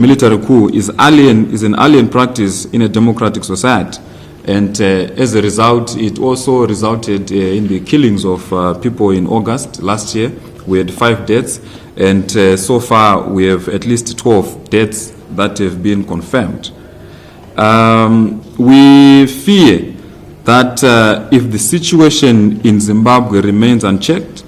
military coup is an alien practice in a democratic society. And as a result, it also resulted in the killings of people in August last year. We had 5 deaths, and so far we have at least 12 deaths that have been confirmed. We fear that if the situation in Zimbabwe remains unchecked,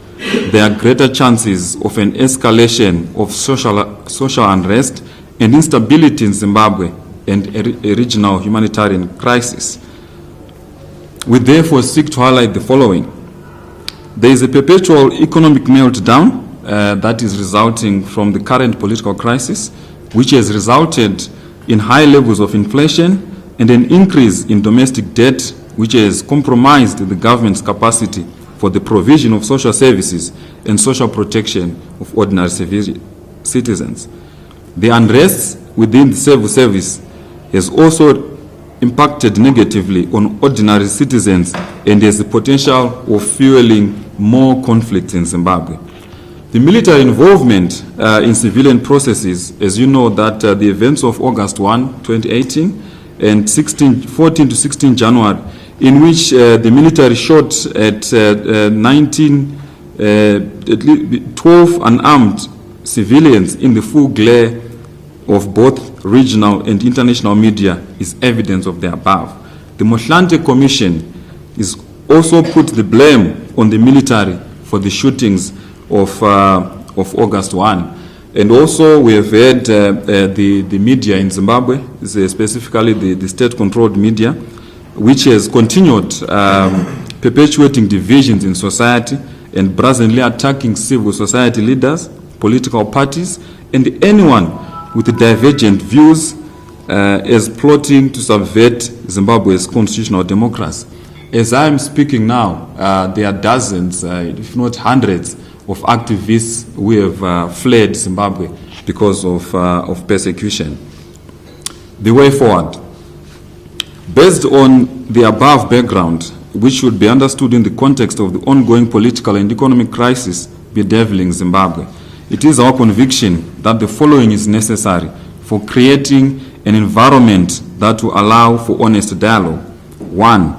there are greater chances of an escalation of social unrest and instability in Zimbabwe and a regional humanitarian crisis. We therefore seek to highlight the following. There is a perpetual economic meltdown that is resulting from the current political crisis, which has resulted in high levels of inflation and an increase in domestic debt, which has compromised the government's capacity for the provision of social services and social protection of ordinary citizens. The unrest within the civil service has also impacted negatively on ordinary citizens and has the potential of fueling more conflict in Zimbabwe. The military involvement in civilian processes, as you know, that the events of August 1, 2018 and 14 to 16 January, in which the military shot at 12 unarmed civilians in the full glare of both regional and international media, is evidence of the above. The Mohlante Commission is also put the blame on the military for the shootings of August 1. And also we have had the media in Zimbabwe, specifically the state-controlled media, which has continued perpetuating divisions in society and brazenly attacking civil society leaders, political parties, and anyone with divergent views as plotting to subvert Zimbabwe's constitutional democracy. As I am speaking now, there are dozens, if not hundreds, of activists who have fled Zimbabwe because of persecution. The way forward. Based on the above background, which should be understood in the context of the ongoing political and economic crisis bedeviling Zimbabwe, it is our conviction that the following is necessary for creating an environment that will allow for honest dialogue. 1.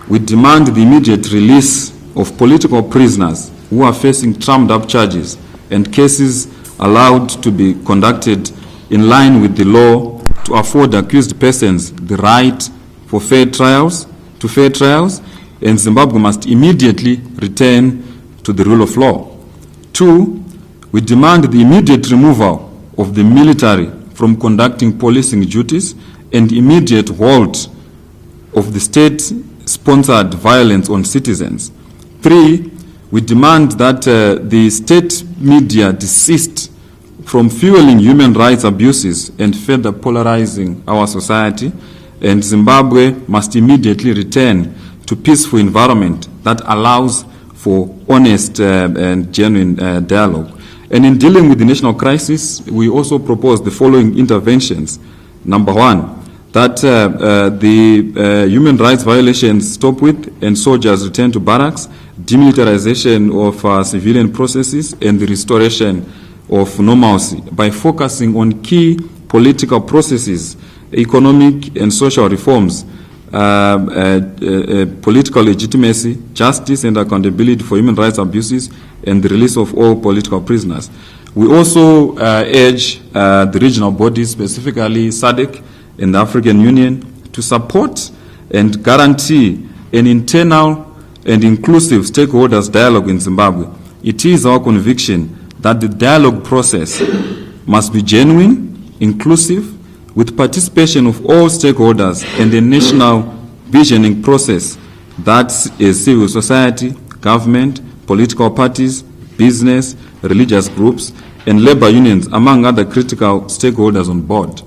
We demand the immediate release of political prisoners who are facing trumped-up charges and cases allowed to be conducted in line with the law to afford accused persons the right for fair trials, and Zimbabwe must immediately return to the rule of law. 2. We demand the immediate removal of the military from conducting policing duties and immediate halt of the state-sponsored violence on citizens. 3. We demand that the state media desist from fueling human rights abuses and further polarizing our society, and Zimbabwe must immediately return to peaceful environment that allows for honest and genuine dialogue. And in dealing with the national crisis, we also propose the following interventions. Number 1, that the human rights violations stop with and soldiers return to barracks, demilitarization of civilian processes, and the restoration of normalcy by focusing on key political processes, economic and social reforms, political legitimacy, justice and accountability for human rights abuses, and the release of all political prisoners. We also urge the regional bodies, specifically SADC and the African Union, to support and guarantee an internal and inclusive stakeholders dialogue in Zimbabwe. It is our conviction that the dialogue process must be genuine, inclusive, with participation of all stakeholders and a national visioning process that is civil society, government, political parties, business, religious groups, and labor unions, among other critical stakeholders on board.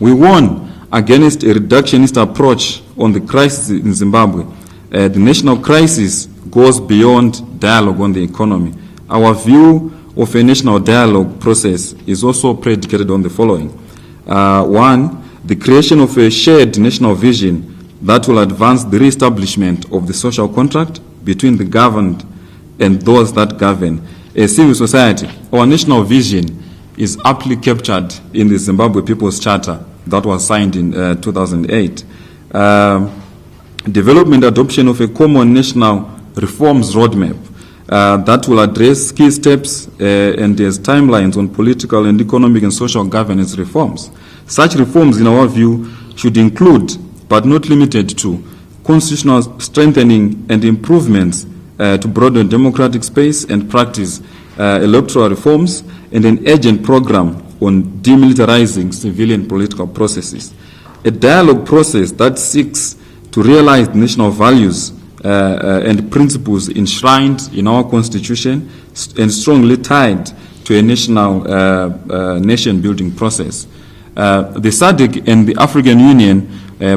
We warn against a reductionist approach on the crisis in Zimbabwe. The national crisis goes beyond dialogue on the economy. Our view of a national dialogue process is also predicated on the following. 1, the creation of a shared national vision that will advance the re-establishment of the social contract between the governed and those that govern. As civil society, our national vision is aptly captured in the Zimbabwe People's Charter that was signed in 2008. Development adoption of a common national reforms roadmap that will address key steps and there's timelines on political and economic and social governance reforms. Such reforms, in our view, should include, but not limited to, constitutional strengthening and improvements to broaden democratic space and practice electoral reforms, and an urgent program on demilitarizing civilian political processes. A dialogue process that seeks to realize national values and principles enshrined in our Constitution and strongly tied to a national nation-building process. The SADC and the African Union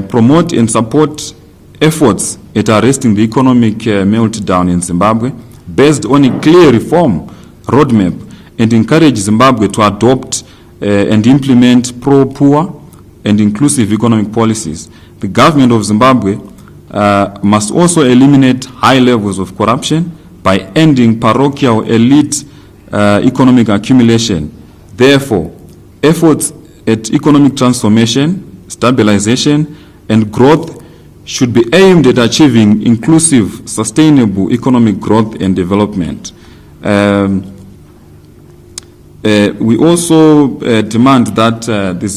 promote and support efforts at arresting the economic meltdown in Zimbabwe based on a clear reform roadmap, and encourage Zimbabwe to adopt and implement pro-poor and inclusive economic policies. The government of Zimbabwe must also eliminate high levels of corruption by ending parochial elite economic accumulation. Therefore, efforts at economic transformation, stabilization, and growth should be aimed at achieving inclusive, sustainable economic growth and development. We also demand that the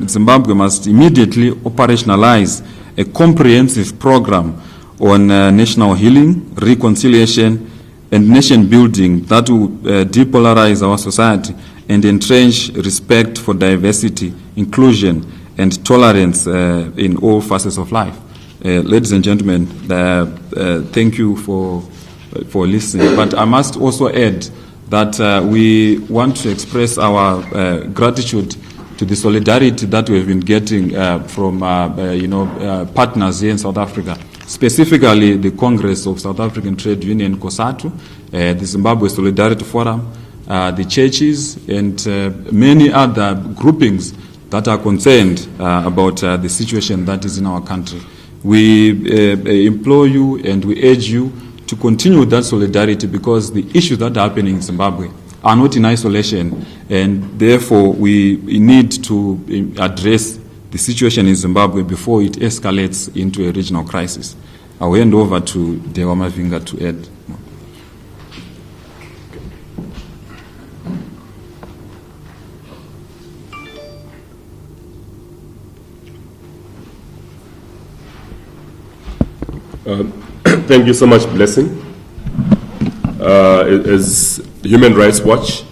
Zimbabwe must immediately operationalize a comprehensive program on national healing, reconciliation, and nation building that will depolarize our society and entrench respect for diversity, inclusion, and tolerance in all facets of life. Ladies and gentlemen, thank you for listening. But I must also add that we want to express our gratitude to the solidarity that we've been getting from partners here in South Africa, specifically the Congress of South African Trade Union, COSATU, the Zimbabwe Solidarity Forum, the churches, and many other groupings that are concerned about the situation that is in our country. We implore you and we urge you to continue that solidarity, because the issues that are happening in Zimbabwe are not in isolation, and therefore we need to address the situation in Zimbabwe before it escalates into a regional crisis. I'll hand over to Dewa Mavinga to add. Thank you so much, Blessing. As Human Rights Watch,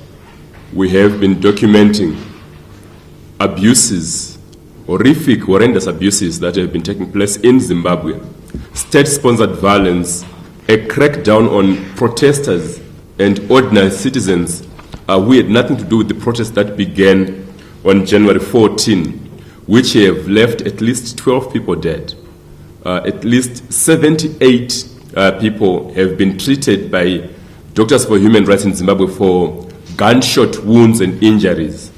we have been documenting abuses, horrific, horrendous abuses that have been taking place in Zimbabwe. State-sponsored violence, a crackdown on protesters and ordinary citizens. We had nothing to do with the protests that began on January 14, which have left at least 12 people dead. At least 78 people have been treated by Doctors for Human Rights in Zimbabwe for gunshot wounds and injuries.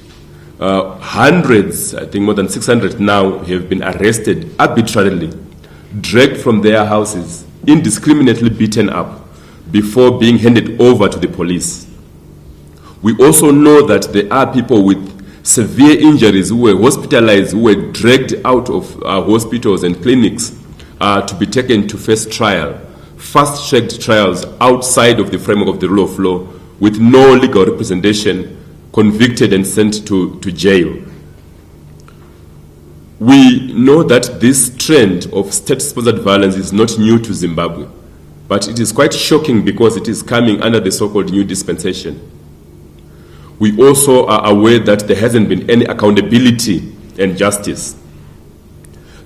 Hundreds, I think more than 600 now, have been arrested arbitrarily, dragged from their houses, indiscriminately beaten up before being handed over to the police. We also know that there are people with severe injuries who were hospitalized, who were dragged out of hospitals and clinics to be taken to face trial, fast-tracked trials outside of the framework of the rule of law with no legal representation, convicted and sent to jail. We know that this trend of state-sponsored violence is not new to Zimbabwe, but it is quite shocking because it is coming under the so-called new dispensation. We also are aware that there hasn't been any accountability and justice.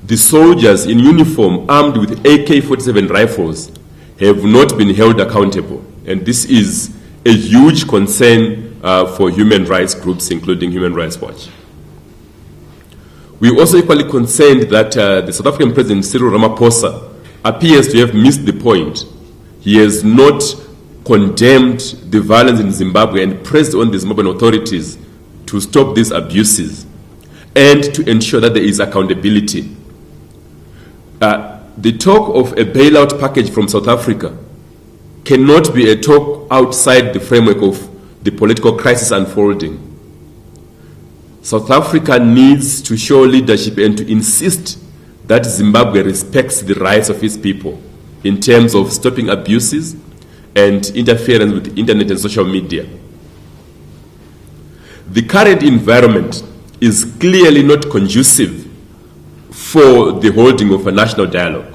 The soldiers in uniform armed with AK-47 rifles have not been held accountable, and this is a huge concern for human rights groups, including Human Rights Watch. We are also equally concerned that the South African President Cyril Ramaphosa appears to have missed the point. He has not condemned the violence in Zimbabwe and pressed on the Zimbabwean authorities to stop these abuses and to ensure that there is accountability. The talk of a bailout package from South Africa cannot be a talk outside the framework of the political crisis unfolding. South Africa needs to show leadership and to insist that Zimbabwe respects the rights of its people in terms of stopping abuses and interference with the internet and social media. The current environment is clearly not conducive for the holding of a national dialogue.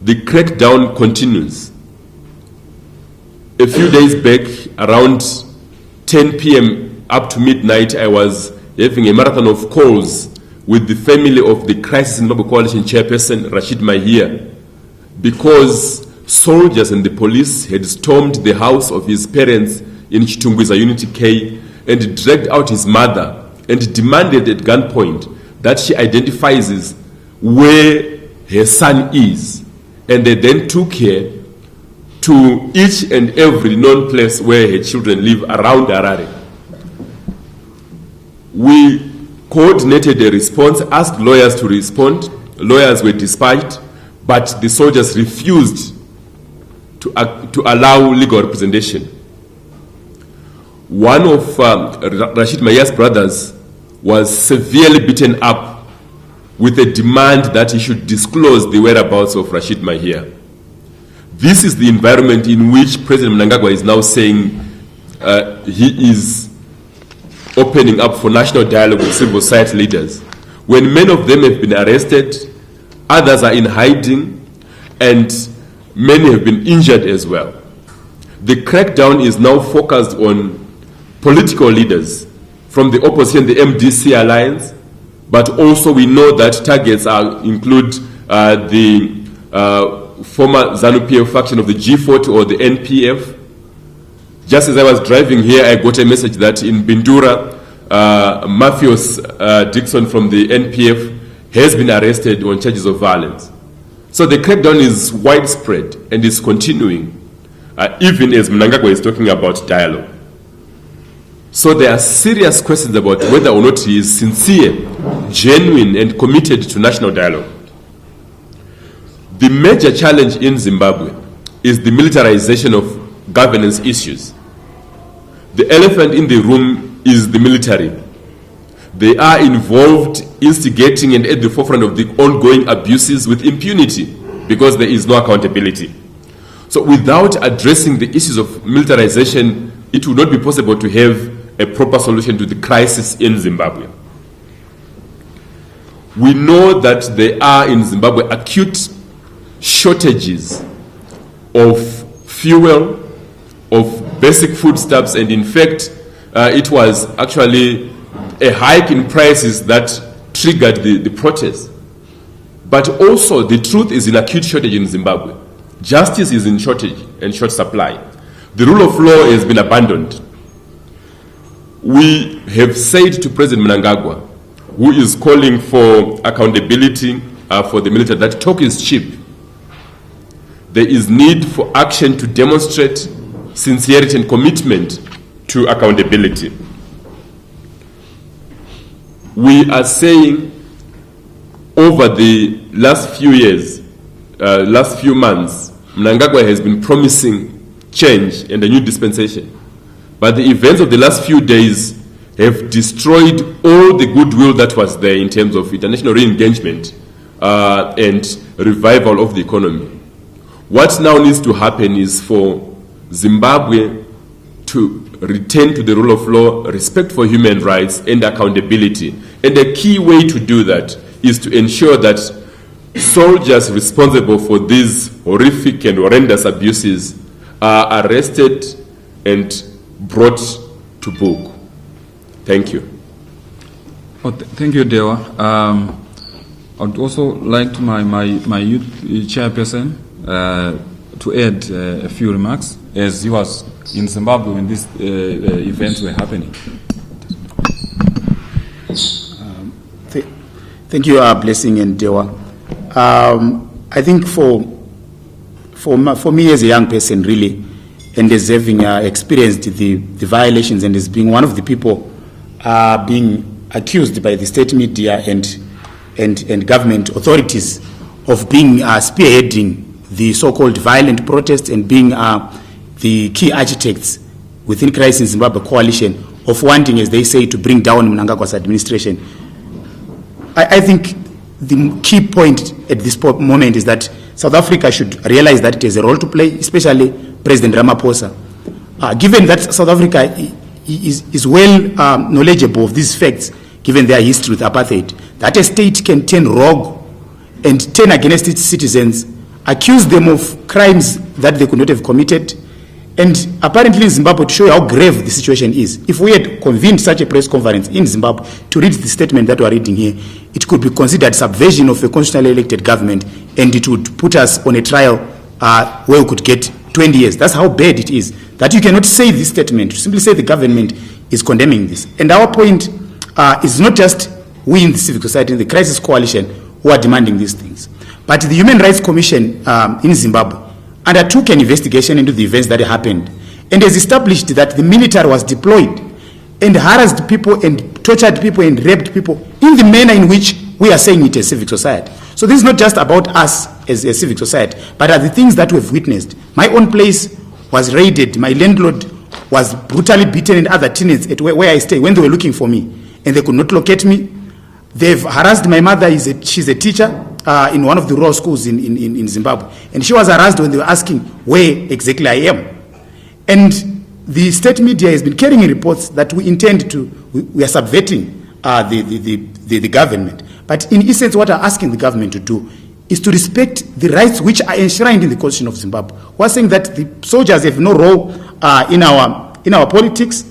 The crackdown continues. A few days back, around 10 p.m. up to midnight, I was having a marathon of calls with the family of the Crisis in Zimbabwe Coalition chairperson, Rashid Mahia, because soldiers and the police had stormed the house of his parents in Chitungwiza Unity K and dragged out his mother and demanded at gunpoint that she identifies where her son is. And they then took her to each and every known place where her children live around Harare. We coordinated a response, asked lawyers to respond. Lawyers were dispatched, but the soldiers refused to allow legal representation. One of Rashid Mahia's brothers was severely beaten up with a demand that he should disclose the whereabouts of Rashid Mahia. This is the environment in which President Mnangagwa is now saying he is opening up for national dialogue with civil society leaders. When many of them have been arrested, others are in hiding, and many have been injured as well. The crackdown is now focused on political leaders from the opposition, the MDC alliance, but also we know that targets include the former ZANU-PF faction of the G40 or the NPF. Just as I was driving here, I got a message that in Bindura, Mafios Dixon from the NPF has been arrested on charges of violence. So the crackdown is widespread and is continuing, even as Mnangagwa is talking about dialogue. So there are serious questions about whether or not he is sincere, genuine, and committed to national dialogue. The major challenge in Zimbabwe is the militarization of governance issues. The elephant in the room is the military. They are involved, instigating and at the forefront of the ongoing abuses with impunity because there is no accountability. So without addressing the issues of militarization, it would not be possible to have a proper solution to the crisis in Zimbabwe. We know that there are in Zimbabwe acute shortages of fuel, of basic foodstuffs, and in fact, it was actually a hike in prices that triggered the protests. But also, the truth is in acute shortage in Zimbabwe. Justice is in shortage and short supply. The rule of law has been abandoned. We have said to President Mnangagwa, who is calling for accountability for the military, that talk is cheap. There is need for action to demonstrate sincerity and commitment to accountability. We are saying over the last few years, last few months, Mnangagwa has been promising change and a new dispensation. But the events of the last few days have destroyed all the goodwill that was there in terms of international re-engagement and revival of the economy. What now needs to happen is for Zimbabwe to return to the rule of law, respect for human rights, and accountability. And a key way to do that is to ensure that soldiers responsible for these horrific and horrendous abuses are arrested and brought to book. Thank you. Thank you, Dewa. I would also like to my youth chairperson to add a few remarks, as he was in Zimbabwe when these events were happening. Thank you, Blessing and Dewa. I think for me as a young person, really, and as having experienced the violations and as being one of the people being accused by the state media and government authorities of being spearheading the so-called violent protests and being the key architects within Crisis in Zimbabwe coalition of wanting, as they say, to bring down Mnangagwa's administration. I think the key point at this moment is that South Africa should realize that it has a role to play, especially President Ramaphosa. Given that South Africa is well knowledgeable of these facts, given their history with apartheid, that a state can turn rogue and turn against its citizens, accuse them of crimes that they could not have committed. And apparently in Zimbabwe, to show how grave the situation is, if we had convened such a press conference in Zimbabwe to read the statement that we are reading here, it could be considered subversion of a constitutionally elected government, and it would put us on a trial where we could get 20 years. That's how bad it is. That you cannot say this statement, you simply say the government is condemning this. And our point is not just we in the civic society, in the crisis coalition, who are demanding these things, but the Human Rights Commission in Zimbabwe undertook an investigation into the events that happened and has established that the military was deployed and harassed people and tortured people and raped people in the manner in which we are saying it as civic society. So this is not just about us as a civic society, but are the things that we've witnessed. My own place was raided, my landlord was brutally beaten, and other tenants at where I stay when they were looking for me and they could not locate me. They've harassed my mother, she's a teacher in one of the rural schools in Zimbabwe, and she was harassed when they were asking where exactly I am. And the state media has been carrying reports that we are subverting the government. But in essence, what we're asking the government to do is to respect the rights which are enshrined in the Constitution of Zimbabwe. We're saying that the soldiers have no role in our politics,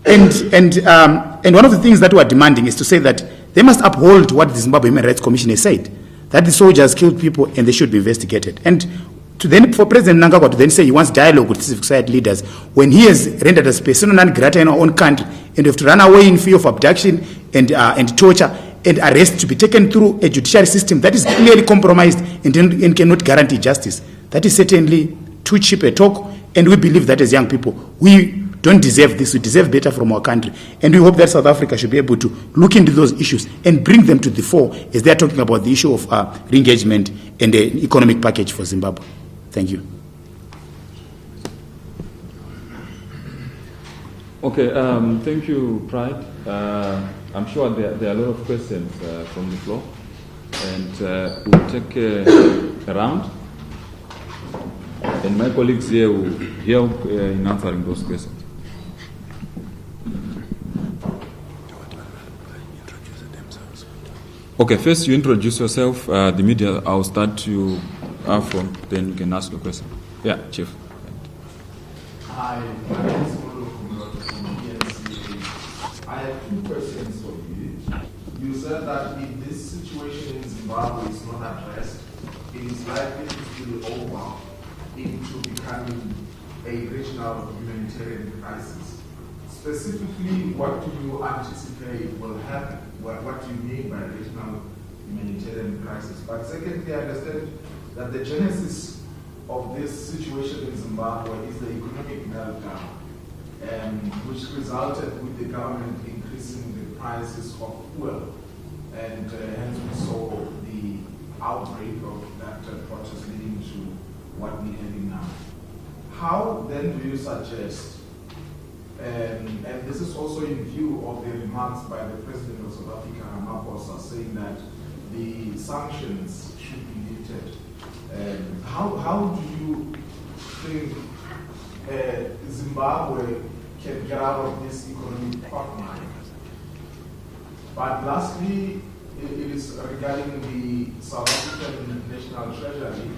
and one of the things that we're demanding is to say that they must uphold what the Zimbabwe Human Rights Commission has said, that the soldiers killed people and they should be investigated. And for President Mnangagwa to then say he wants dialogue with civil society leaders when he has rendered us persona non grata in our own country, and we have to run away in fear of abduction and torture and arrest to be taken through a judiciary system that is clearly compromised and cannot guarantee justice. That is certainly too cheap a talk, and we believe that as young people, we don't deserve this. We deserve better from our country. And we hope that South Africa should be able to look into those issues and bring them to the fore as they are talking about the issue of re-engagement and the economic package for Zimbabwe. Thank you. Okay, thank you, Pride. I'm sure there are a lot of questions from the floor, and we'll take a round. And my colleagues here will help in answering those questions. Okay, first you introduce yourself, the media. I'll start you from, then you can ask your question. Yeah, Chief. Hi, my name is Molo from ENCA. I have two questions for you. You said that if this situation in Zimbabwe is not addressed, it is likely to spill over into becoming a regional humanitarian crisis. Specifically, what do you anticipate will happen? What do you mean by regional humanitarian crisis? But secondly, I understand that the genesis of this situation in Zimbabwe is the economic meltdown, which resulted with the government increasing the prices of fuel, and hence we saw the outbreak of that protest leading to what we're having now. How then do you suggest, and this is also in view of the remarks by the President of South Africa, Ramaphosa, saying that the sanctions should be lifted, how do you think Zimbabwe can get out of this economic quagmire? But lastly, it is regarding the South African National Treasury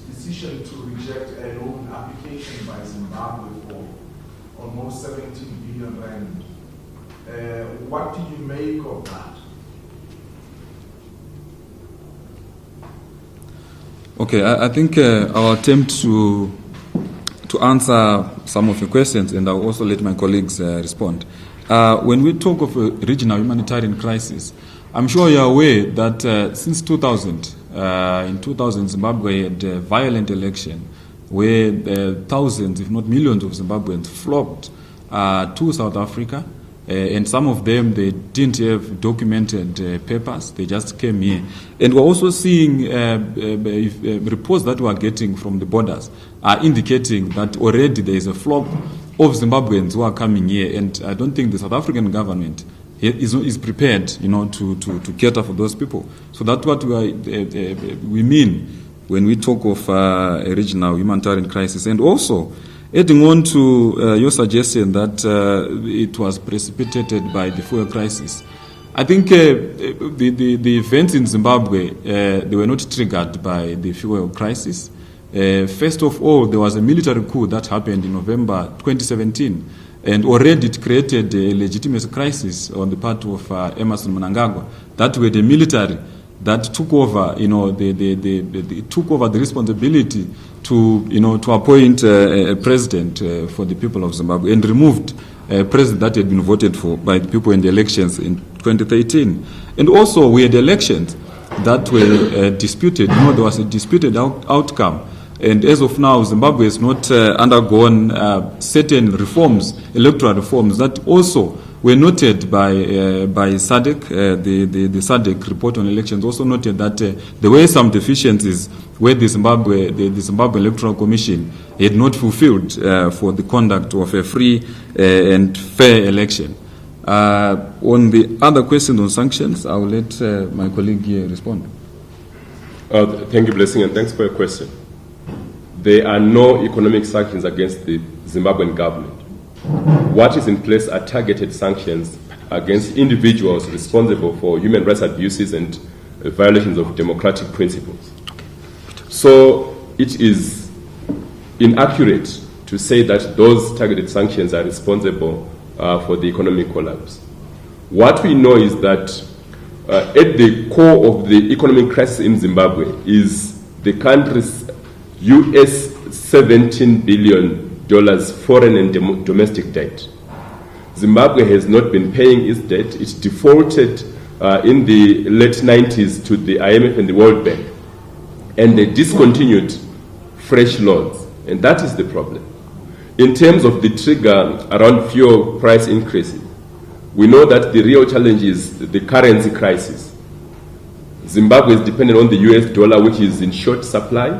decision to reject a loan application by Zimbabwe for almost 17 billion rand. What do you make of that? Okay, I think I'll attempt to answer some of your questions, and I'll also let my colleagues respond. When we talk of a regional humanitarian crisis, I'm sure you're aware that since 2000, in 2000, Zimbabwe had a violent election where thousands, if not millions, of Zimbabweans flocked to South Africa and some of them, they didn't have documented papers. They just came here. And we're also seeing reports that we're getting from the borders are indicating that already there is a flock of Zimbabweans who are coming here. And I don't think the South African government is prepared, to cater for those people. So that's what we mean when we talk of a regional humanitarian crisis. And also, adding on to your suggestion that it was precipitated by the fuel crisis, I think the events in Zimbabwe, they were not triggered by the fuel crisis. First of all, there was a military coup that happened in November 2017, and already it created a legitimacy crisis on the part of Emerson Mnangagwa. That were the military that took over, they took over the responsibility to appoint a president for the people of Zimbabwe, and removed a president that had been voted for by the people in the elections in 2013. And also, we had elections that were disputed. There was a disputed outcome. And as of now, Zimbabwe has not undergone certain reforms, electoral reforms, that also were noted by SADC. The SADC report on elections also noted that there were some deficiencies where the Zimbabwe Electoral Commission had not fulfilled for the conduct of a free and fair election. On the other question on sanctions, I will let my colleague here respond. Thank you, Blessing, and thanks for your question. There are no economic sanctions against the Zimbabwean government. What is in place are targeted sanctions against individuals responsible for human rights abuses and violations of democratic principles. So it is inaccurate to say that those targeted sanctions are responsible for the economic collapse. What we know is that at the core of the economic crisis in Zimbabwe is the country's US $17 billion foreign and domestic debt. Zimbabwe has not been paying its debt. It defaulted in the late 90s to the IMF and the World Bank, and they discontinued fresh loans, and that is the problem. In terms of the trigger around fuel price increases, we know that the real challenge is the currency crisis. Zimbabwe is dependent on the US dollar, which is in short supply.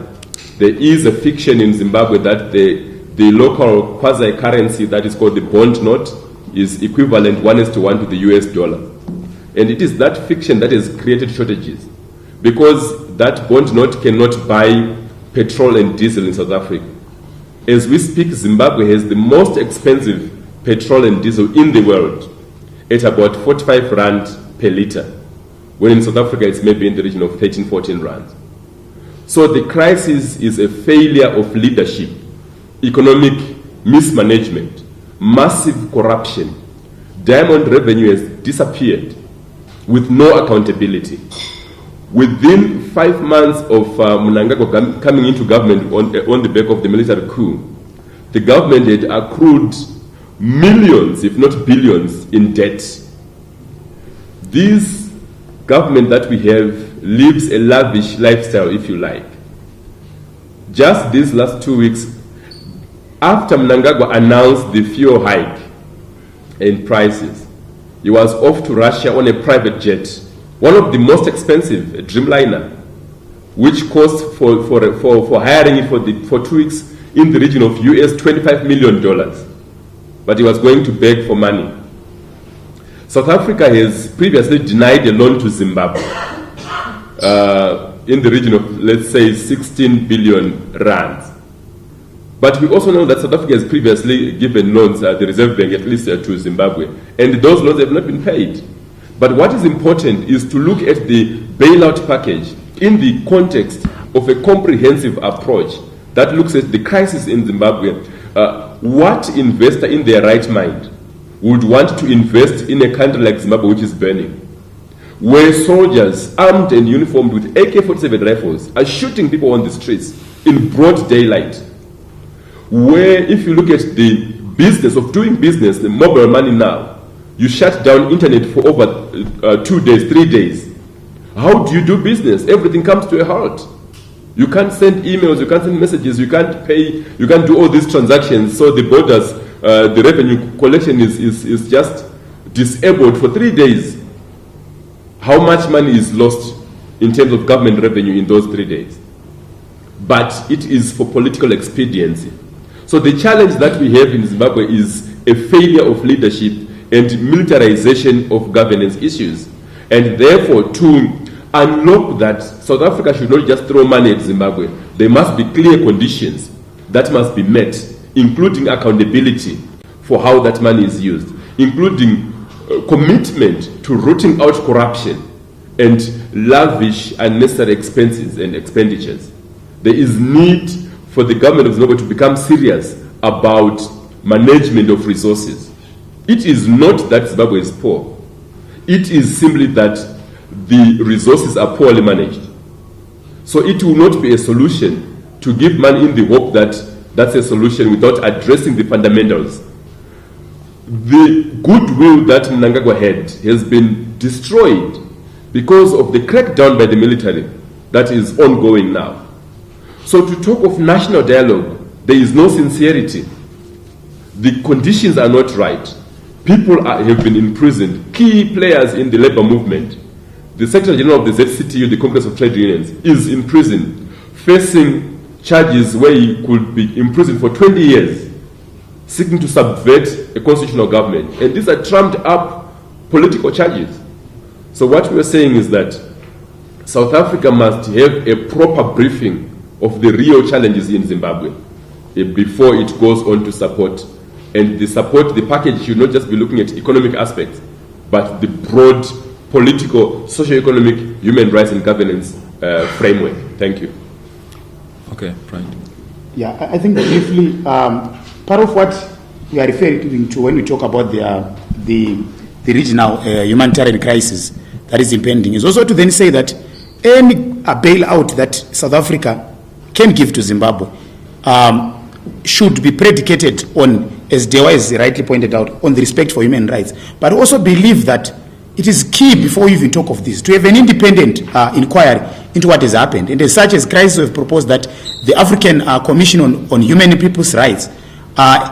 There is a fiction in Zimbabwe that the local quasi-currency that is called the bond note is equivalent 1:1 to the US dollar. And it is that fiction that has created shortages, because that bond note cannot buy petrol and diesel in South Africa. As we speak, Zimbabwe has the most expensive petrol and diesel in the world at about 45 rand per liter, when in South Africa it's maybe in the region of 13, 14 rand. So the crisis is a failure of leadership, economic mismanagement, massive corruption. Diamond revenue has disappeared with no accountability. Within 5 months of Mnangagwa coming into government on the back of the military coup, the government had accrued millions, if not billions, in debt. This government that we have lives a lavish lifestyle, if you like. Just these last 2 weeks, after Mnangagwa announced the fuel hike in prices, he was off to Russia on a private jet, one of the most expensive, a Dreamliner, which cost for hiring it for 2 weeks in the region of US $25 million. But he was going to beg for money. South Africa has previously denied a loan to Zimbabwe in the region of, let's say, 16 billion rands. But we also know that South Africa has previously given loans at the Reserve Bank, at least to Zimbabwe, and those loans have not been paid. But what is important is to look at the bailout package in the context of a comprehensive approach that looks at the crisis in Zimbabwe. What investor in their right mind would want to invest in a country like Zimbabwe, which is burning, where soldiers armed and uniformed with AK-47 rifles are shooting people on the streets in broad daylight, where if you look at the business of doing business, the mobile money now, you shut down internet for over 2 days, 3 days. How do you do business? Everything comes to a halt. You can't send emails, you can't send messages, you can't pay, you can't do all these transactions. So the borders, the revenue collection is just disabled for 3 days, how much money is lost in terms of government revenue in those 3 days? But it is for political expediency. So the challenge that we have in Zimbabwe is a failure of leadership and militarization of governance issues. And therefore, to unlock that, South Africa should not just throw money at Zimbabwe. There must be clear conditions that must be met, including accountability for how that money is used, including commitment to rooting out corruption and lavish unnecessary expenses and expenditures. There is need for the government of Zimbabwe to become serious about management of resources. It is not that Zimbabwe is poor. It is simply that the resources are poorly managed. So it will not be a solution to give money in the hope that that's a solution without addressing the fundamentals. The goodwill that Mnangagwa had has been destroyed because of the crackdown by the military that is ongoing now. So to talk of national dialogue, there is no sincerity. The conditions are not right. People have been imprisoned. Key players in the labor movement, the Secretary General of the ZCTU, the Congress of Trade Unions, is in prison, facing charges where he could be imprisoned for 20 years, seeking to subvert a constitutional government. And these are trumped up political charges. So what we are saying is that South Africa must have a proper briefing of the real challenges in Zimbabwe before it goes on to support. And the package should not just be looking at economic aspects, but the broad political, socio-economic, human rights and governance framework. Thank you. Okay, right. Yeah, I think briefly, part of what we are referring to when we talk about the regional humanitarian crisis that is impending is also to then say that any bailout that South Africa can give to Zimbabwe should be predicated on, as Dewa has rightly pointed out, on the respect for human rights. But also believe that it is key, before we even talk of this, to have an independent inquiry into what has happened. And as such, as crisis have proposed that the African Commission on Human People's Rights,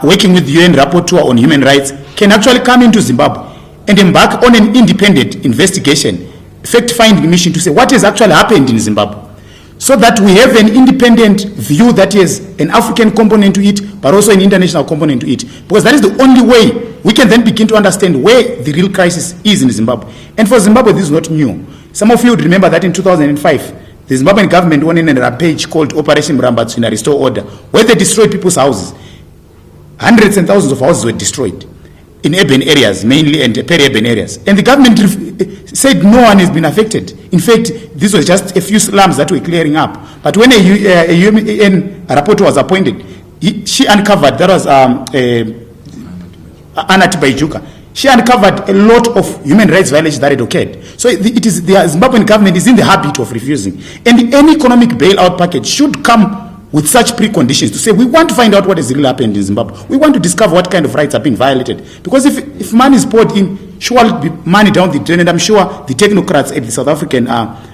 working with the UN Rapporteur on Human Rights, can actually come into Zimbabwe and embark on an independent investigation, fact-finding mission to say what has actually happened in Zimbabwe, so that we have an independent view that has an African component to it, but also an international component to it. Because that is the only way we can then begin to understand where the real crisis is in Zimbabwe. And for Zimbabwe, this is not new. Some of you would remember that in 2005, the Zimbabwean government went in a rampage called Operation Mrambatsvina Restore Order, where they destroyed people's houses. Hundreds and thousands of houses were destroyed in urban areas, mainly, and peri-urban areas. And the government said no one has been affected. In fact, this was just a few slums that were clearing up. But when a UN rapporteur was appointed, she uncovered, that was Anna Tibaijuka, she uncovered a lot of human rights violations that had occurred. So it is the Zimbabwean government is in the habit of refusing. And any economic bailout package should come with such preconditions to say, we want to find out what has really happened in Zimbabwe. We want to discover what kind of rights are being violated. Because if money is poured in, sure will be money down the drain, and I'm sure the technocrats at the South African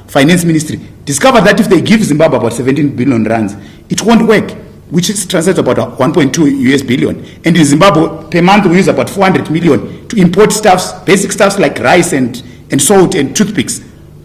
Finance Ministry discover that if they give Zimbabwe about 17 billion rands, it won't work, which is translates about 1.2 US billion. And in Zimbabwe, per month we use about 400 million to import stuffs, basic stuffs like rice and salt and toothpicks.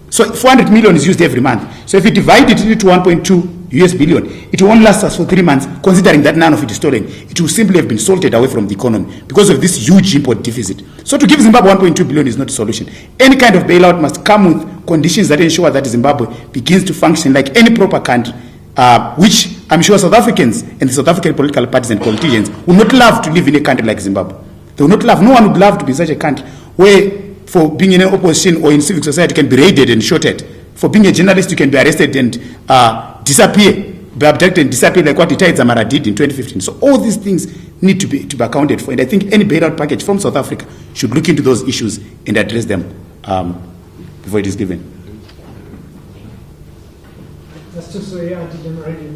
So 400 million is used every month. So if you divide it into 1.2 US billion, it won't last us for 3 months, considering that none of it is stolen. It will simply have been salted away from the economy because of this huge import deficit. So to give Zimbabwe 1.2 billion is not a solution. Any kind of bailout must come with conditions that ensure that Zimbabwe begins to function like any proper country, which I'm sure South Africans and the South African political parties and politicians would not love to live in a country like Zimbabwe. They would not love, no one would love to be in such a country where for being in an opposition or in civil society you can be raided and shot at. For being a journalist you can be arrested and disappear, be abducted and disappear like what the Itai Dzamara did in 2015. So all these things need to be accounted for. And I think any bailout package from South Africa should look into those issues and address them before it is given. Just to say, I didn't already.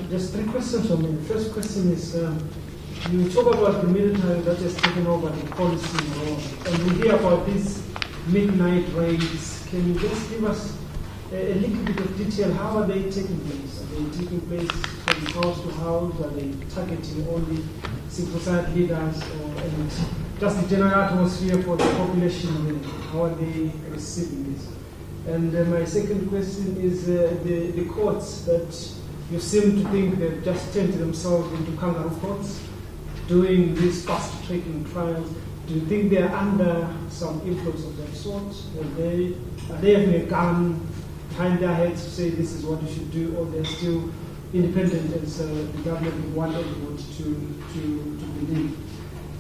Just 3 questions for me. The first question is, you talk about the military that has taken over the policy role, and we hear about these midnight raids. Can you just give us a little bit of detail? How are they taking place? Are they taking place from house to house? Are they targeting only civil society leaders? And just the general atmosphere for the population there. How are they receiving this? And my second question is the courts that you seem to think they've just turned themselves into kangaroo courts, doing these fast-tracking trials. Do you think they are under some influence of that sort? Are they having a gun behind their heads to say this is what you should do, or they're still independent as the government would want everyone to believe?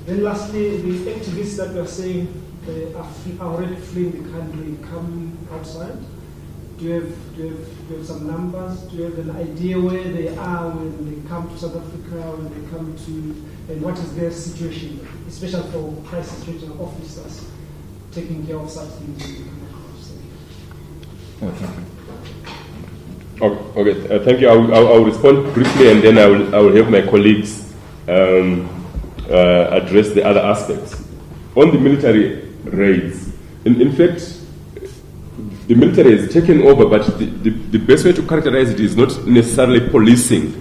Then lastly, the activists that we are saying they are already fleeing the country, coming outside. Do you have some numbers? Do you have an idea where they are when they come to South Africa, when they come to, and what is their situation, especially for crisis regional officers taking care of such things when they come across? Okay, thank you. I will respond briefly, and then I will have my colleagues address the other aspects. On the military raids, in fact, the military has taken over, but the best way to characterize it is not necessarily policing,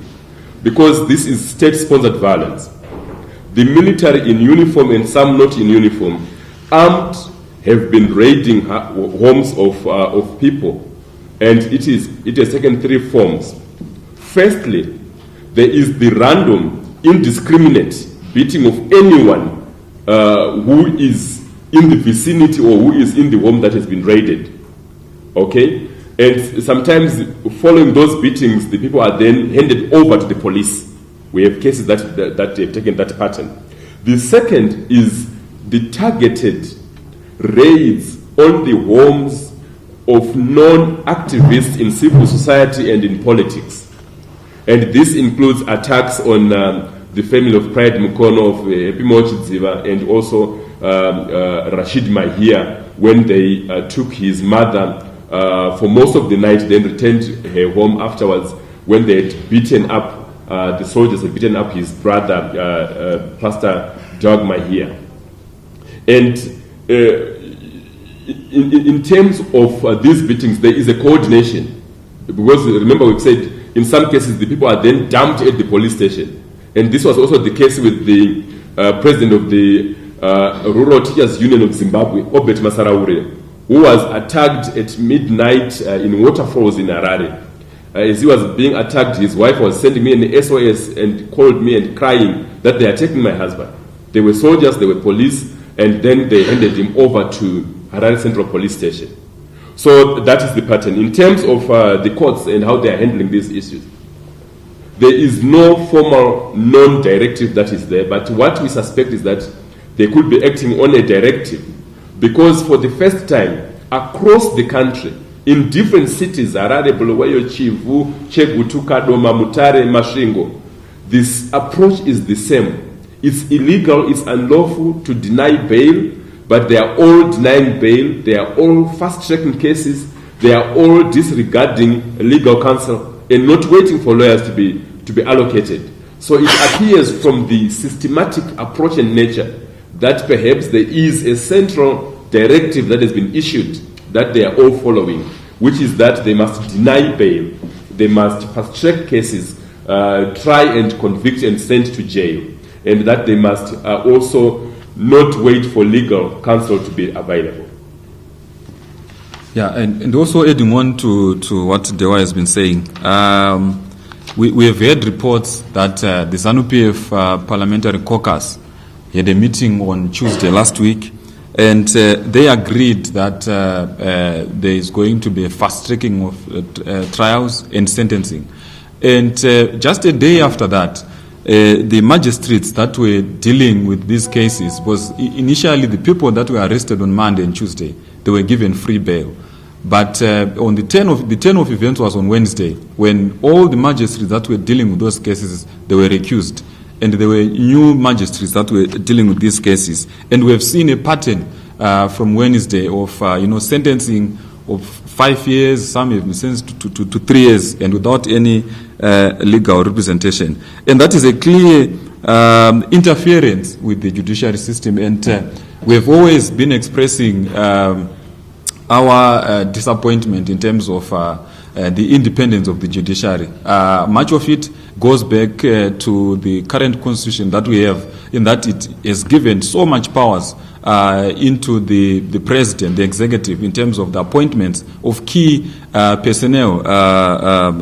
because this is state-sponsored violence. The military in uniform and some not in uniform, armed, have been raiding homes of people, and it has taken three forms. Firstly, there is the random, indiscriminate beating of anyone who is in the vicinity or who is in the home that has been raided. Okay? And sometimes following those beatings, the people are then handed over to the police. We have cases that have taken that pattern. The second is the targeted raids on the homes of non-activists in civil society and in politics. And this includes attacks on the family of Pride Mukono, of Epimo Chidziva, and also Rashid Mahia, when they took his mother for most of the night, then returned her home afterwards, when they had beaten up, the soldiers had beaten up his brother, Pastor Doug Mahia. And in terms of these beatings, there is a coordination. Because remember, we've said in some cases the people are then dumped at the police station. And this was also the case with the president of the Rural Teachers Union of Zimbabwe, Obet Masaraure, who was attacked at midnight in waterfalls in Harare. As he was being attacked, his wife was sending me an SOS and called me and crying that they are taking my husband. They were soldiers, they were police, and then they handed him over to Harare Central Police Station. So that is the pattern. In terms of the courts and how they are handling these issues, there is no formal non-directive that is there, but what we suspect is that they could be acting on a directive, because for the first time across the country, in different cities, Harare, Bulawayo, Chivu, Chegutu, Kadoma, Mutare, Mashingo, this approach is the same. It's illegal, it's unlawful to deny bail, but they are all denying bail, they are all fast-tracking cases, they are all disregarding legal counsel and not waiting for lawyers to be allocated. So it appears from the systematic approach and nature that perhaps there is a central directive that has been issued that they are all following, which is that they must deny bail, they must fast-track cases, try and convict and send to jail, and that they must also not wait for legal counsel to be available. Yeah, and also adding on to what Dewa has been saying, we have heard reports that the ZANU-PF Parliamentary Caucus had a meeting on Tuesday last week, and they agreed that there is going to be a fast-tracking of trials and sentencing. And just a day after that, the magistrates that were dealing with these cases was initially the people that were arrested on Monday and Tuesday, they were given free bail. But on the 10 of events was on Wednesday, when all the magistrates that were dealing with those cases, they were recused. And there were new magistrates that were dealing with these cases. And we have seen a pattern from Wednesday of sentencing of 5 years, some have been sentenced to 3 years, and without any legal representation. And that is a clear interference with the judiciary system. And we have always been expressing our disappointment in terms of the independence of the judiciary. Much of it goes back to the current constitution that we have, in that it has given so much powers into the president, the executive, in terms of the appointments of key personnel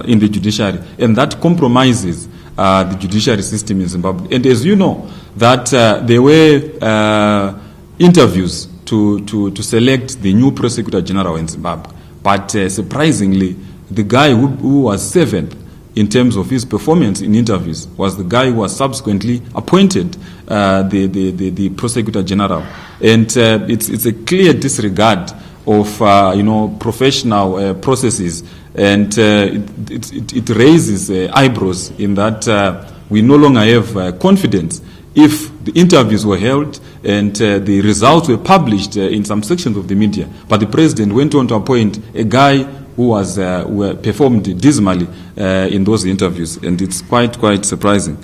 in the judiciary, and that compromises the judiciary system in Zimbabwe. And as you know, that there were interviews to select the new prosecutor general in Zimbabwe, but surprisingly, the guy who was seventh in terms of his performance in interviews was the guy who was subsequently appointed the prosecutor general. And it's a clear disregard of professional processes, and it raises eyebrows in that we no longer have confidence. If the interviews were held and the results were published in some sections of the media, but the president went on to appoint a guy who was who performed dismally in those interviews, and it's quite surprising.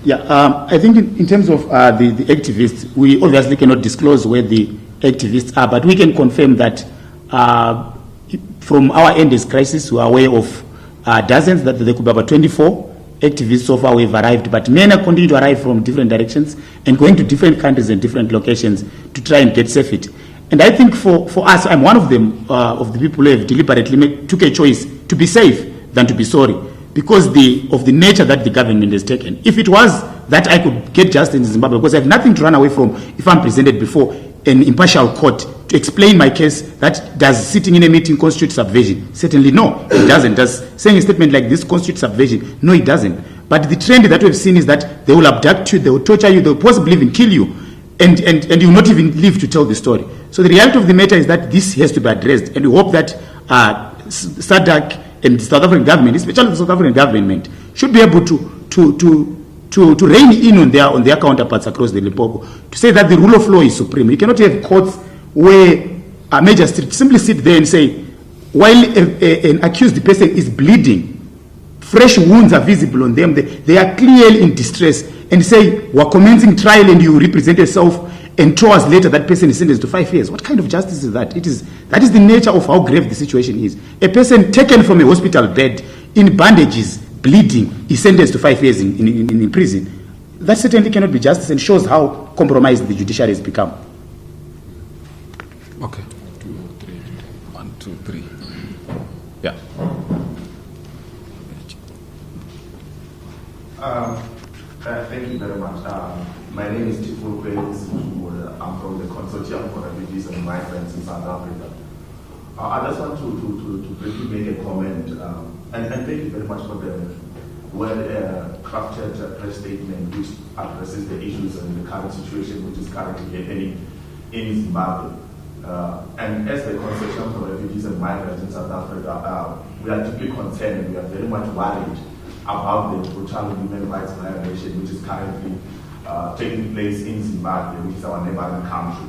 Yeah, I think in terms of the activists, we obviously cannot disclose where the activists are, but we can confirm that from our end as crisis, we are aware of dozens, that there could be about 24 activists so far we've arrived, but many continue to arrive from different directions and going to different countries and different locations to try and get safe it. And I think for us, I'm one of them, of the people who have deliberately took a choice to be safe than to be sorry, because of the nature that the government has taken. If it was that I could get justice in Zimbabwe, because I have nothing to run away from if I'm presented before an impartial court to explain my case, that does sitting in a meeting constitute subversion? Certainly no, it doesn't. Does saying a statement like this constitute subversion? No, it doesn't. But the trend that we've seen is that they will abduct you, they will torture you, they will possibly even kill you, and you will not even live to tell the story. So the reality of the matter is that this has to be addressed, and we hope that SADC and the South African government, especially the South African government, should be able to rein in on their counterparts across the Limpopo, to say that the rule of law is supreme. You cannot have courts where a magistrate simply sit there and say, while an accused person is bleeding, fresh wounds are visible on them, they are clearly in distress, and say, we're commencing trial and you represent yourself, and 2 hours later that person is sentenced to 5 years. What kind of justice is that? That is the nature of how grave the situation is. A person taken from a hospital bed in bandages, bleeding, is sentenced to 5 years in prison. That certainly cannot be justice, and shows how compromised the judiciary has become. Okay. 1, 2, 3. Yeah. Thank you very much. My name is Tiful Prince. I'm from the Consortium for Refugees and Migrants in South Africa. I just want to briefly make a comment, and thank you very much for the well-crafted press statement which addresses the issues and the current situation which is currently happening in Zimbabwe. And as the Consortium for Refugees and Migrants in South Africa, we are deeply concerned and we are very much worried about the brutal human rights violation which is currently taking place in Zimbabwe, which is our neighboring country.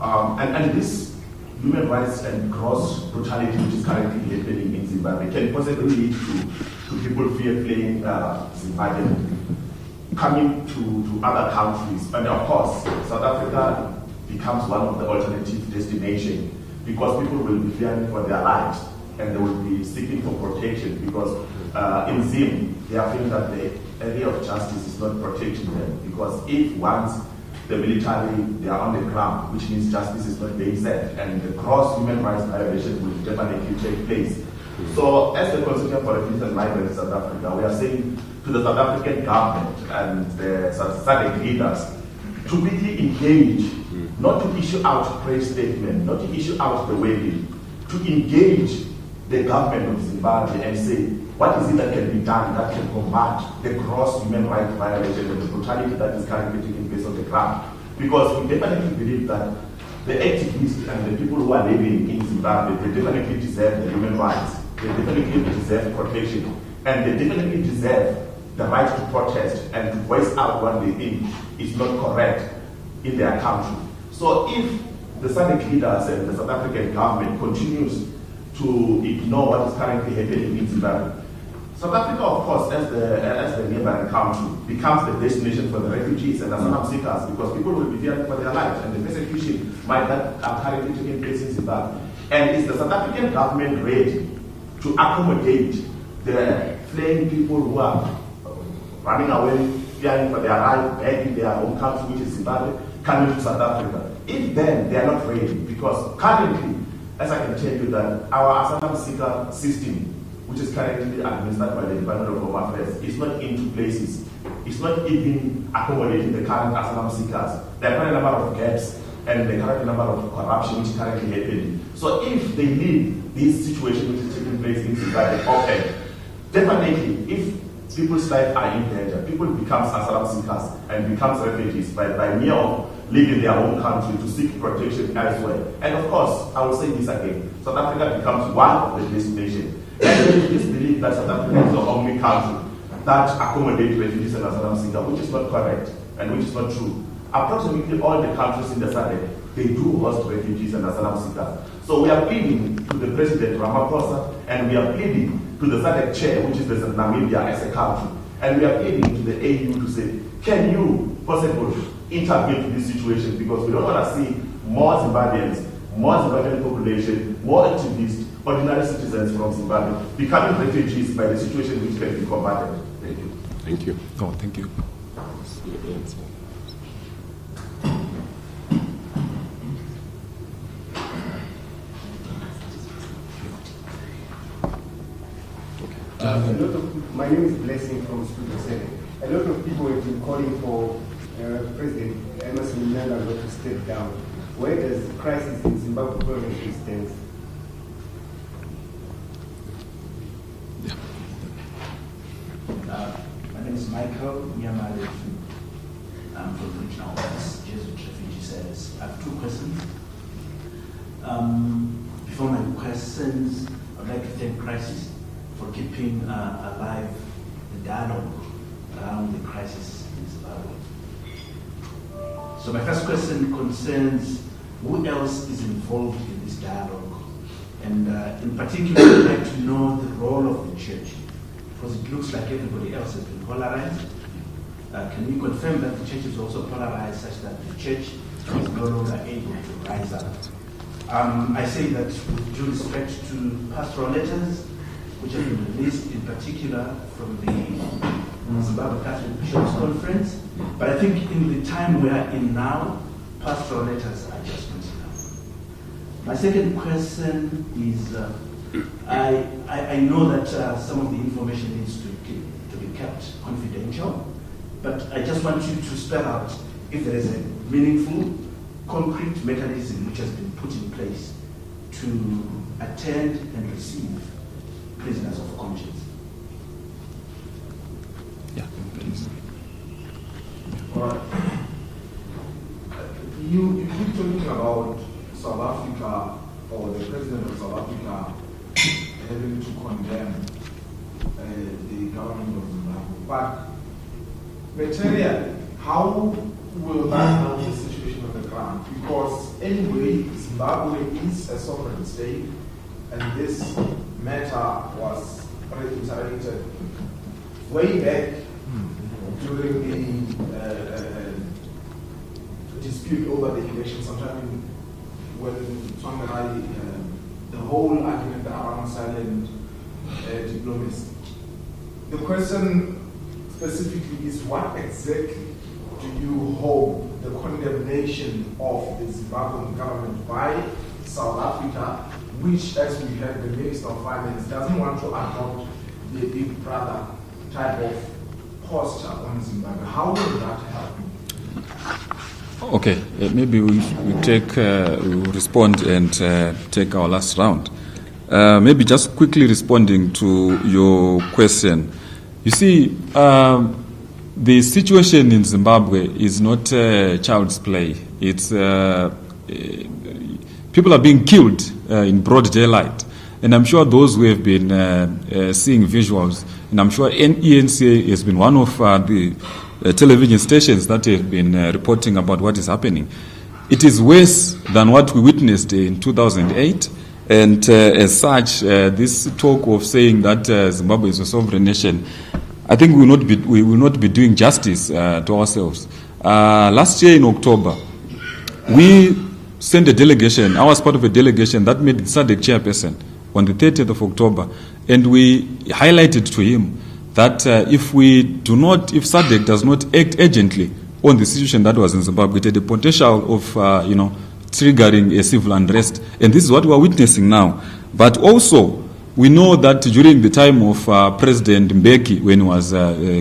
And this human rights and gross brutality which is currently happening in Zimbabwe can possibly lead to people fleeing Zimbabwe, coming to other countries. And of course, South Africa becomes one of the alternative destinations, because people will be fearing for their lives and they will be seeking for protection, because in Zim, they are feeling that the area of justice is not protecting them, because if once the military, they are on the ground, which means justice is not being served, and the gross human rights violation will definitely take place. So as the Consortium for Refugees and Migrants in South Africa, we are saying to the South African government and the SADC leaders to really engage, not to issue out press statement, not to issue out the waving, to engage the government of Zimbabwe and say, what is it that can be done that can combat the gross human rights violation and the brutality that is currently taking place on the ground? Because we definitely believe that the activists and the people who are living in Zimbabwe, they definitely deserve the human rights. They definitely deserve protection. And they definitely deserve the right to protest and to voice out what they think is not correct in their country. So if the SADC leaders and the South African government continues to ignore what is currently happening in Zimbabwe, South Africa, of course, as the neighboring country, becomes the destination for the refugees and asylum seekers, because people will be fearing for their lives, and the persecution that are currently taking place in Zimbabwe. And is the South African government ready to accommodate the fleeing people who are running away, fearing for their life, back in their home country, which is Zimbabwe, coming to South Africa. If then they are not ready, because currently, as I can tell you that our asylum seeker system, which is currently administered by the Department of Home Affairs, is not into places. It's not even accommodating the current asylum seekers. There are quite a number of gaps and the current number of corruption which is currently happening. So if they leave this situation which is taking place in Zimbabwe open, definitely if people's lives are in danger, people become asylum seekers and becomes refugees by mere of leaving their own country to seek protection elsewhere. And of course, I will say this again, South Africa becomes one of the destinations. And there is this belief that South Africa is the only country that accommodates refugees and asylum seekers, which is not correct and which is not true. Approximately all the countries in the SADC, they do host refugees and asylum seekers. So we are pleading to the President Ramaphosa and we are pleading to the SADC chair, which is the Namibia as a country, and we are pleading to the AU to say, can you possibly intervene to this situation, because we don't want to see more Zimbabweans, more Zimbabwean population, more activists, ordinary citizens from Zimbabwe becoming refugees by the situation which can be combated. Thank you. Thank you. Oh, thank you. My name is Blessing from Studio 7. A lot of people have been calling for President Emerson Mnangagwa to step down. Where does the crisis in Zimbabwe currently stand? My name is Michael Nyamale. I'm from the Regional Office, Jesuit Refugee Service. I have two questions. Before my questions, I'd like to thank Crisis for keeping alive the dialogue around the crisis in Zimbabwe. So my first question concerns who else is involved in this dialogue, and in particular, I'd like to know the role of the church, because it looks like everybody else has been polarized. Can you confirm that the church is also polarized such that the church is no longer able to rise up? I say that with due respect to pastoral letters, which have been released in particular from the Zimbabwe Catholic Bishops' Conference, but I think in the time we are in now, pastoral letters are just not enough. My second question is, I know that some of the information needs to be kept confidential, but I just want you to spell out if there is a meaningful, concrete mechanism which has been put in place to attend and receive prisoners of conscience. Yeah, please. All right. You keep talking about South Africa or the president of South Africa having to condemn the government of Zimbabwe. But materially, how will that help the situation on the ground? Because anyway, Zimbabwe is a sovereign state, and this matter was reiterated way back during the dispute over the election, sometime when the whole argument around silent diplomacy. The question specifically is, what exactly do you hope the condemnation of the Zimbabwean government by South Africa, which, as we heard, the Minister of Finance doesn't want to adopt the big brother type of posture on Zimbabwe? How will that help? Okay, maybe we will respond and take our last round. Maybe just quickly responding to your question. You see, the situation in Zimbabwe is not child's play. It's people are being killed in broad daylight, and I'm sure those who have been seeing visuals, and I'm sure ENCA has been one of the television stations that have been reporting about what is happening. It is worse than what we witnessed in 2008, and as such, this talk of saying that Zimbabwe is a sovereign nation, I think we will not be doing justice to ourselves. Last year in October, we sent a delegation. I was part of a delegation that made the SADC chairperson on the 30th of October, and we highlighted to him that if SADC does not act urgently on the situation that was in Zimbabwe, it had the potential of, triggering a civil unrest. And this is what we are witnessing now. But also, we know that during the time of President Mbeki, when he was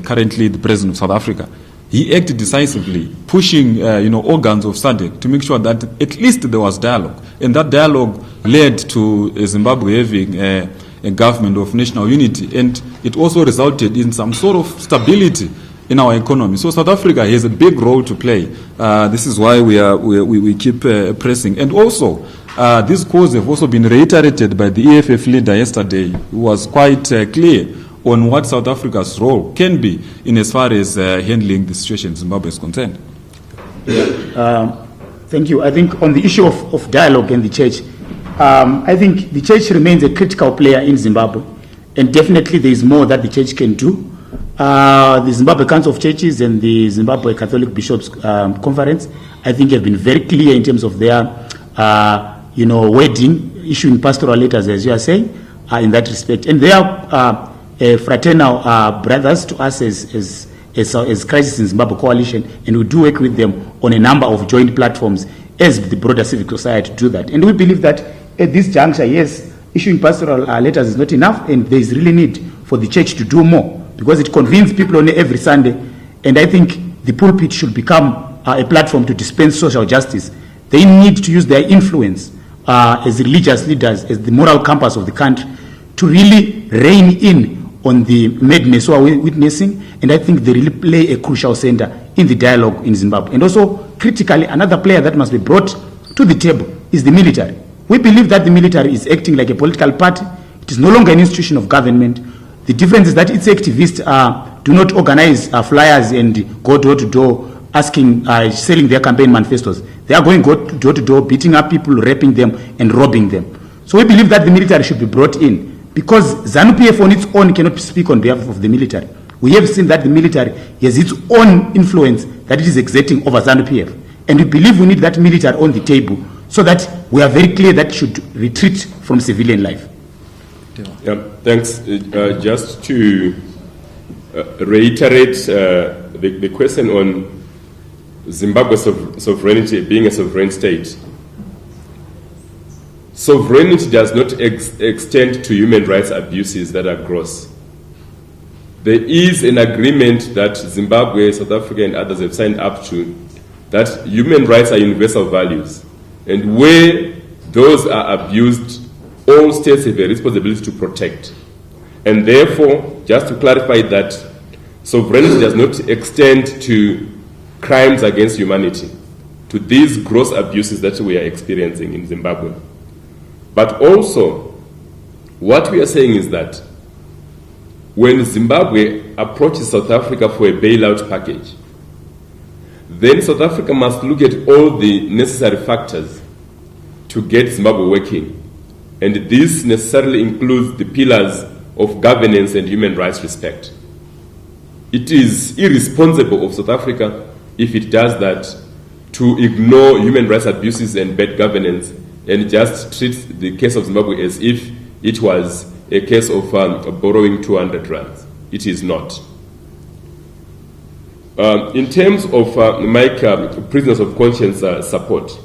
currently the president of South Africa, he acted decisively, pushing organs of SADC to make sure that at least there was dialogue. And that dialogue led to Zimbabwe having a government of national unity. And it also resulted in some sort of stability in our economy. So South Africa has a big role to play. This is why we keep pressing. And also, these calls have also been reiterated by the EFF leader yesterday, who was quite clear on what South Africa's role can be in as far as handling the situation in Zimbabwe is concerned. Thank you. I think on the issue of dialogue and the church, I think the church remains a critical player in Zimbabwe, and definitely there is more that the church can do. The Zimbabwe Council of Churches and the Zimbabwe Catholic Bishops Conference, I think, have been very clear in terms of their, wording, issuing pastoral letters, as you are saying, in that respect. And they are fraternal brothers to us as Crisis in Zimbabwe Coalition, and we do work with them on a number of joint platforms as the broader civic society to do that. And we believe that at this juncture, yes, issuing pastoral letters is not enough, and there is really need for the church to do more, because it convenes people on every Sunday, and I think the pulpit should become a platform to dispense social justice. They need to use their influence as religious leaders, as the moral compass of the country, to really rein in on the madness we are witnessing, and I think they really play a crucial center in the dialogue in Zimbabwe. And also, critically, another player that must be brought to the table is the military. We believe that the military is acting like a political party. It is no longer an institution of government. The difference is that its activists do not organize flyers and go door to door asking, selling their campaign manifestos. They are going door to door, beating up people, raping them, and robbing them. So we believe that the military should be brought in, because ZANU-PF on its own cannot speak on behalf of the military. We have seen that the military has its own influence that it is exerting over ZANU-PF. And we believe we need that military on the table so that we are very clear that it should retreat from civilian life. Yeah, thanks. Just to reiterate the question on Zimbabwe's sovereignty, being a sovereign state. Sovereignty does not extend to human rights abuses that are gross. There is an agreement that Zimbabwe, South Africa, and others have signed up to, that human rights are universal values. And where those are abused, all states have a responsibility to protect. And therefore, just to clarify that, sovereignty does not extend to crimes against humanity, to these gross abuses that we are experiencing in Zimbabwe. But also, what we are saying is that when Zimbabwe approaches South Africa for a bailout package, then South Africa must look at all the necessary factors to get Zimbabwe working. And this necessarily includes the pillars of governance and human rights respect. It is irresponsible of South Africa, if it does that, to ignore human rights abuses and bad governance and just treat the case of Zimbabwe as if it was a case of borrowing 200 rands. It is not. In terms of prisoners of conscience support,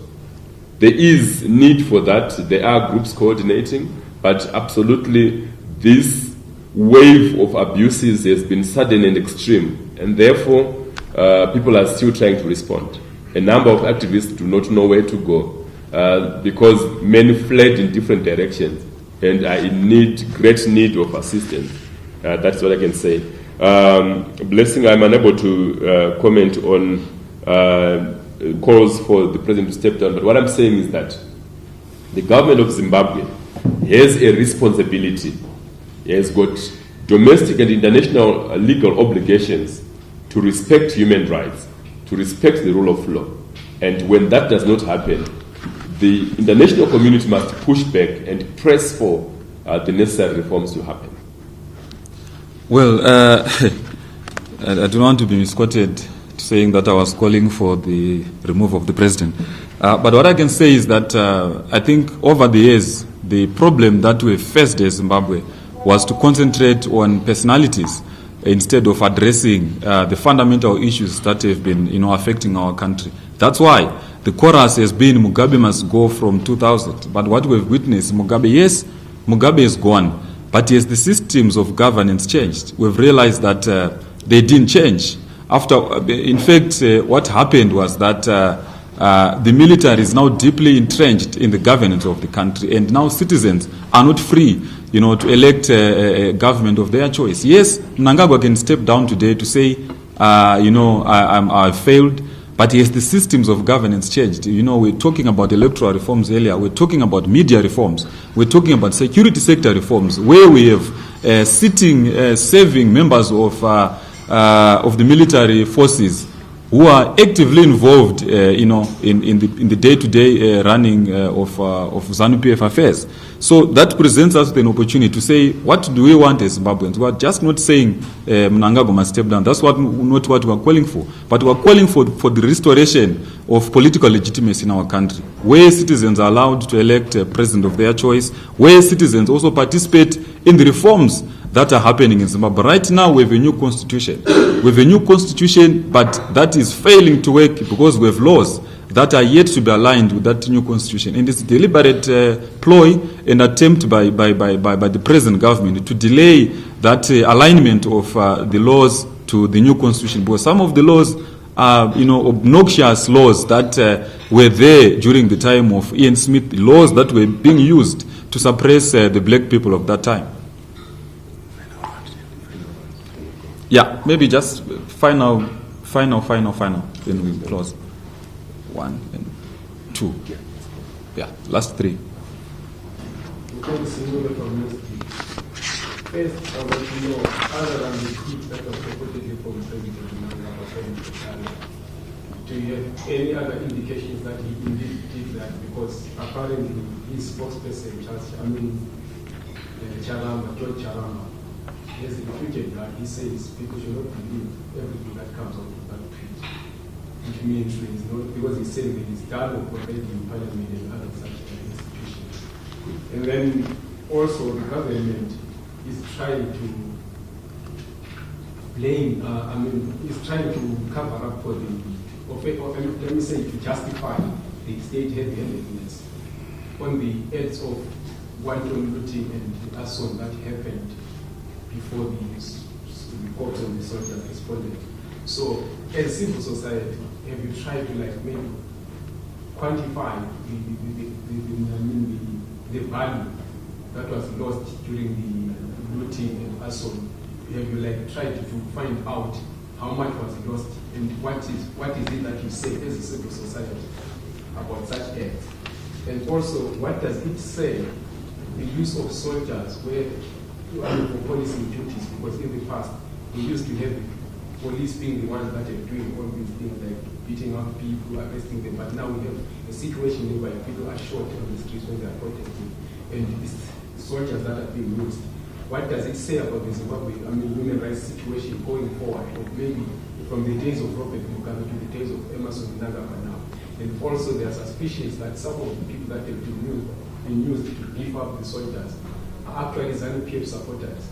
there is need for that. There are groups coordinating, but absolutely this wave of abuses has been sudden and extreme, and therefore people are still trying to respond. A number of activists do not know where to go because many fled in different directions and are in great need of assistance. That's what I can say. Blessing, I'm unable to comment on calls for the president to step down, but what I'm saying is that the government of Zimbabwe has a responsibility. It has got domestic and international legal obligations to respect human rights, to respect the rule of law. And when that does not happen, the international community must push back and press for the necessary reforms to happen. Well, I don't want to be misquoted saying that I was calling for the removal of the president. But what I can say is that I think over the years, the problem that we faced in Zimbabwe was to concentrate on personalities instead of addressing the fundamental issues that have been, affecting our country. That's why the chorus has been Mugabe must go from 2000. But what we've witnessed, Mugabe is gone. But yes, the systems of governance changed. We've realized that they didn't change. In fact, what happened was that the military is now deeply entrenched in the governance of the country, and now citizens are not free, to elect a government of their choice. Yes, Mnangagwa can step down today to say, I failed, but yes, the systems of governance changed. We're talking about electoral reforms earlier. We're talking about media reforms. We're talking about security sector reforms, where we have serving members of the military forces who are actively involved, in the day-to-day running of ZANU-PF affairs. So that presents us with an opportunity to say, what do we want as Zimbabweans? We are just not saying Mnangagwa must step down. That's not what we are calling for. But we are calling for the restoration of political legitimacy in our country, where citizens are allowed to elect a president of their choice, where citizens also participate in the reforms that are happening in Zimbabwe. Right now, we have a new constitution. We have a new constitution, but that is failing to work because we have laws that are yet to be aligned with that new constitution. And it's a deliberate ploy and attempt by the present government to delay that alignment of the laws to the new constitution. Because some of the laws are, obnoxious laws that were there during the time of Ian Smith, laws that were being used to suppress the black people of that time. Yeah, maybe just final, then we close. 1 and 2. Yeah, last 3. First, I want to know, other than the tweet that was reportedly from President Mnangagwa, do you have any other indications that he indeed did that? Because apparently his spokesperson, George Charama, has refuted that. He says people should not believe everything that comes out of that tweet. Which means there is not, because he said there is dialogue already in Parliament and other such institutions. And then also the government is trying to blame, is trying to cover up for let me say, to justify the state heavy-handedness on the acts of wanton looting and the assault that happened before the cops and the soldiers responded. So, as civil society, have you tried to maybe quantify the value that was lost during the looting and assault? Have you tried to find out how much was lost and what is it that you say as a civil society about such acts? And also, what does it say the use of soldiers where for policing duties? Because in the past, we used to have police being the ones that are doing all these things like beating up people, arresting them. But now we have a situation where people are shot on the streets when they are protesting, and it's soldiers that are being used. What does it say about the Zimbabwe human rights situation going forward, or maybe from the days of Robert Mugabe to the days of Emerson Mnangagwa now? And also there are suspicions that some of the people that have been used to beef up the soldiers are actually ZANU-PF supporters.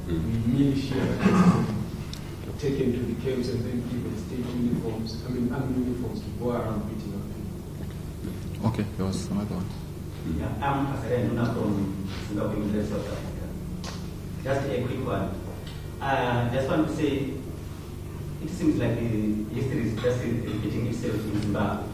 The militia that have been taken to the camps and then given state uniforms, army uniforms to go around beating up people. Okay, there was another one. Yeah, I'm Pastor Nuna from Zimbabwe, University of South Africa. Just a quick one. Just want to say, it seems like the history is just repeating itself in Zimbabwe.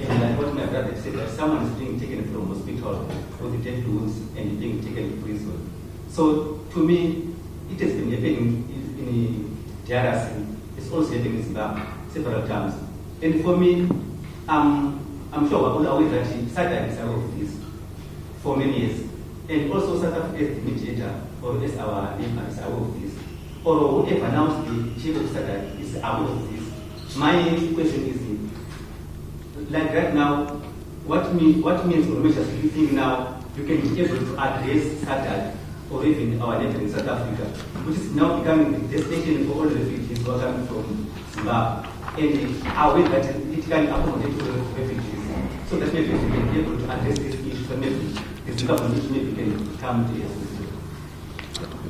And like what my brother said, that someone is being taken from hospital with dead wounds and being taken to prison. So to me, it has been happening in DRC. It's also happening in Zimbabwe several times. And for me, I'm sure we're all aware that SADC is aware of this for many years. And also South Africa as the mediator, or as our neighbor, is aware of this. Or whoever announced the chief of SADC is aware of this. My question is, like right now, what means or measures do you think now you can be able to address SADC or even our neighbor in South Africa, which is now becoming the destination for all the refugees who are coming from Zimbabwe, and a way that it can accommodate all the refugees, so that maybe we can be able to address this issue, so maybe the maybe can come to us.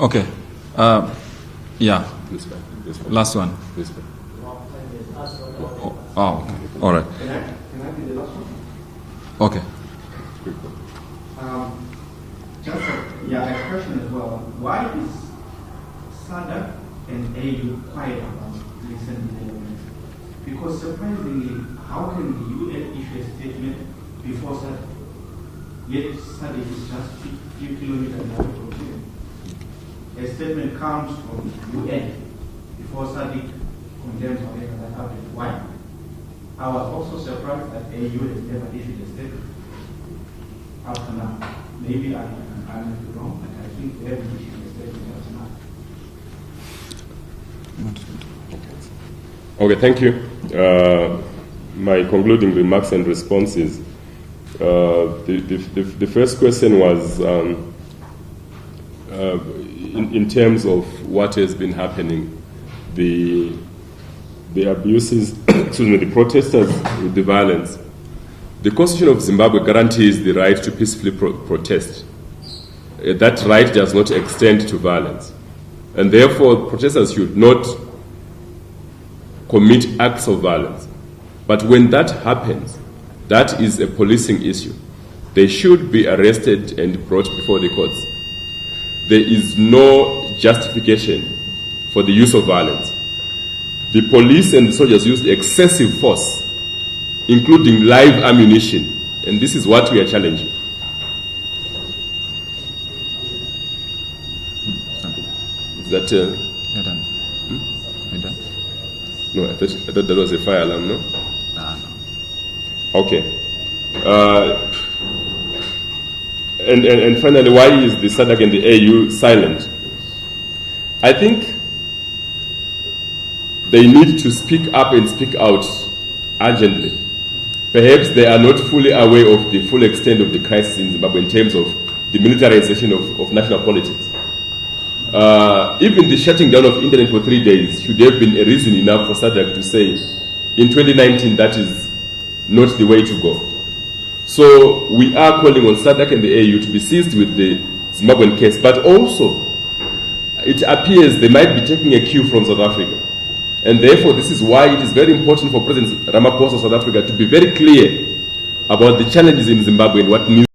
Okay. Yeah. This one. Last one. This one. Oh, okay. All right. Can I be the last one? Okay. Just a question as well. Why is SADC and AU quiet about recent developments? Because surprisingly, how can the UN issue a statement before SADC? Yet SADC is just a few kilometers away from here. A statement comes from UN before SADC condemns whatever that happened. Why? I was also surprised that AU has never issued a statement up to now. Maybe I am wrong, but I think they haven't issued a statement up to now. Okay, thank you. My concluding remarks and responses. The first question was in terms of what has been happening, the abuses, the protesters with the violence. The Constitution of Zimbabwe guarantees the right to peacefully protest. That right does not extend to violence. And therefore, protesters should not commit acts of violence. But when that happens, that is a policing issue. They should be arrested and brought before the courts. There is no justification for the use of violence. The police and the soldiers used excessive force, including live ammunition, and this is what we are challenging. Is that... You're done. You're done? No, I thought that was a fire alarm, no? No. Okay. And finally, why is the SADC and the AU silent? I think they need to speak up and speak out urgently. Perhaps they are not fully aware of the full extent of the crisis in Zimbabwe in terms of the militarization of national politics. Even the shutting down of internet for 3 days should have been a reason enough for SADC to say, in 2019, that is not the way to go. So we are calling on SADC and the AU to be seized with the Zimbabwean case, but also it appears they might be taking a cue from South Africa. And therefore, this is why it is very important for President Ramaphosa of South Africa to be very clear about the challenges in Zimbabwe and what needs